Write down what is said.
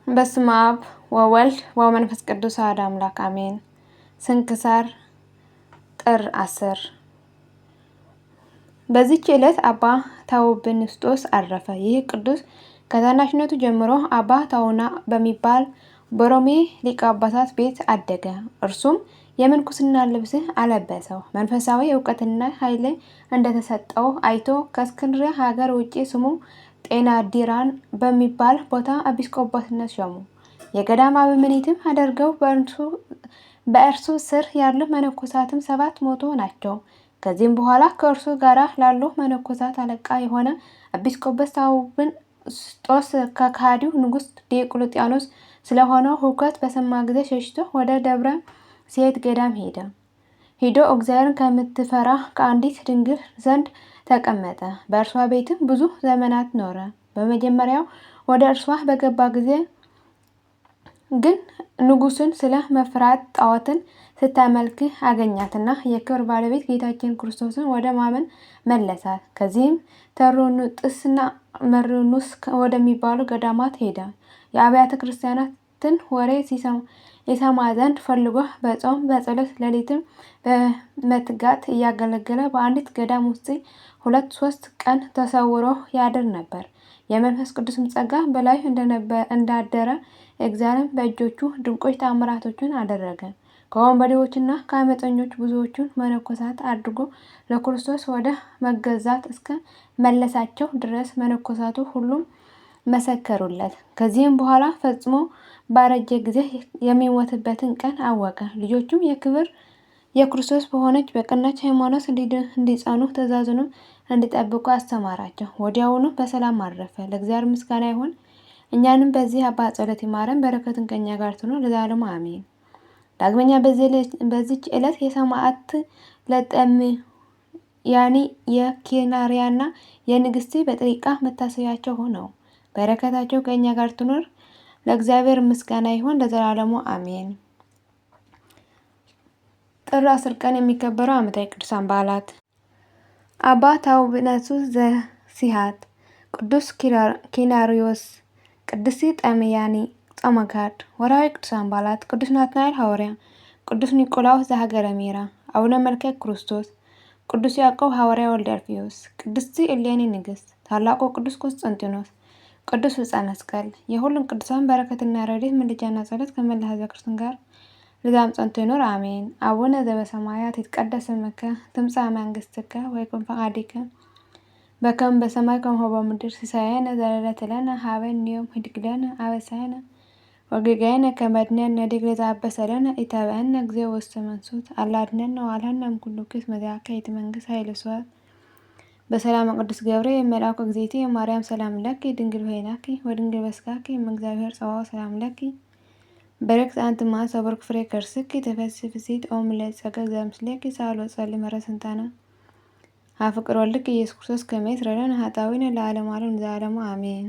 በስመ አብ ወወልድ ወመንፈስ ቅዱስ አሐዱ አምላክ አሜን። ስንክሳር ጥር 10። በዚህች ዕለት አባ ታውብንስጦስ አረፈ። ይህ ቅዱስ ከታናሽነቱ ጀምሮ አባ ታውና በሚባል በሮሜ ሊቀ ጳጳሳት ቤት አደገ። እርሱም የምንኩስና ልብስ አለበሰው። መንፈሳዊ እውቀትና ኃይል እንደተሰጠው አይቶ ከእስክንድርያ ሀገር ውጭ ስሙ ጤናዲራን በሚባል ቦታ ኤጲስቆጶስነት ሾሙ። የገዳም አበምኔትም አድርገው በእርሱ ስር ያሉ መነኮሳትም 700 ናቸው። ከዚህም በኋላ ከእርሱ ጋር ላሉ መነኮሳት አለቃ የሆነ ኤጲስቆጶስ ታውብንስጦስ ከከሃዲው ንጉሥ ዲዮቅልጥያኖስ ስለሆነው ሁከት በሰማ ጊዜ ሸሽቶ ወደ ደብረ ሲየት ገዳም ሄዶ እግዚአብሔርን ከምትፈራ ከአንዲት ድንግል ዘንድ ተቀመጠ። በእርሷ ቤትም ብዙ ዘመናት ኖረ። በመጀመሪያው ወደ እርሷ በገባ ጊዜ ግን ንጉሥን ስለ መፍራት ጣዖትን ስታመልክ አገኛትና የክብር ባለቤት ጌታችን ክርስቶስን ወደ ማመን መለሳት። ከዚህም ተሩኑጥስና መርኑስ ወደሚባሉ ገዳማት ሄደ። የአብያተ ክርስቲያናትን ወሬ ይሰማ ዘንድ ፈልጎ በጾም በጸሎት ሌሊትም በመትጋት እያገለገለ በአንዲት ገዳም ውስጥ 2-3 ቀን ተሰውሮ ያድር ነበር። የመንፈስ ቅዱስም ጸጋ በላዩ እንዳደረ እግዚአብሔር በእጆቹ ድንቆች ተአምራቶችን አደረገ። ከወንበዴዎችና ከአመፀኞች ብዙዎቹን መነኮሳት አድርጎ ለክርስቶስ ወደ መገዛት እስከ መለሳቸው ድረስ መነኮሳቱ ሁሉም መሰከሩለት። ከዚህም በኋላ ፈጽሞ ባረጀ ጊዜ የሚሞትበትን ቀን አወቀ። ልጆቹም የክርስቶስ በሆነች በቀናች ሃይማኖት እንዲጸኑ ትእዛዙንም እንዲጠብቁ አስተማራቸው። ወዲያውኑ በሰላም አረፈ። ለእግዚአብሔር ምስጋና ይሁን። እኛንም በዚህ አባት ጸሎት ይማረን፣ በረከቱን ከእኛ ጋር ትኑር ለዘላለሙ አሜን። ዳግመኛ በዚች ዕለት የሰማዕት ለጠምያኒ የኪናርያና የንግሥት በጥሪቃ መታሰቢያቸው ሆነው በረከታቸው ከእኛ ጋር ትኑር። ለእግዚአብሔር ምስጋና ይሁን ለዘላለሙ አሜን። ጥር 10 ቀን የሚከበሩ ዓመታዊ ቅዱሳን በዓላት፦ አባ ታውብንስጦስ ዘሲሃት፣ ቅዱስ ኪናርዮስ፣ ቅድስት ጠምያኒ ጾመጋድ። ወርኃዊ ቅዱሳን በዓላት፦ ቅዱስ ናትናኤል ሐዋርያ፣ ቅዱስ ኒቆላዎስ ዘሀገረ ሚራ፣ አቡነ መልከ ክርስቶስ፣ ቅዱስ ያዕቆብ ሐዋርያ ወልደ አልፍዮስ፣ ቅድስት እሌኒ ንግሥት፣ ታላቁ ቅዱስ ቆስጠንጢኖስ፣ ቅዱስ ዕፀ መስቀል። የሁሉም ቅዱሳን በረከትና ረድኤት ምልጃና ጸሎት ከመላ ሕዝበ ክርስቲያን ጋር ለዘላለሙ ጸንቶ ይኑር አሜን። አቡነ ዘበሰማያት ይትቀደስ ስምከ ትምጻእ መንግሥትከ ወይኩን ፈቃድከ በከመ በሰማይ ከማሁ በምድር ሲሳየነ ዘለለዕለትነ ሀበነ ዮም ኅድግ ለነ አበሳነ ወጌጋየነ ከመ ንሕነኒ ንኅድግ ለዘአበሰ ለነ ኢታብአነ እግዚኦ ውስተ መንሱት አላ አድኅነነ ወባልሐነ እምኩሉ ክፉ መዚአከ ይእቲ መንግሥት ኃይለ ስብሐት በሰላም ቅዱስ ገብርኤል መልአኩ እግዝእትየ ማርያም ሰላም ለኪ ድንግል ሆይናኪ ወድንግል በስጋኪ እምእግዚአብሔር ጸባኦት ሰላም ለኪ በረክት አንቲ እምአንስት ወበሩክ ፍሬ ከርሥኪ ተፈሥሒ ፍሥሕት ኦ ምልዕተ ጸጋ እግዚአብሔር ምስሌኪ ሳህሉ ወጸልዪ ምህረት ስንታነ አፍቅር ወልድኪ ኢየሱስ ክርስቶስ ከመ ይስረይ ለነ ኃጣውኢነ ለዓለመ ዓለም ለዘላለሙ አሜን።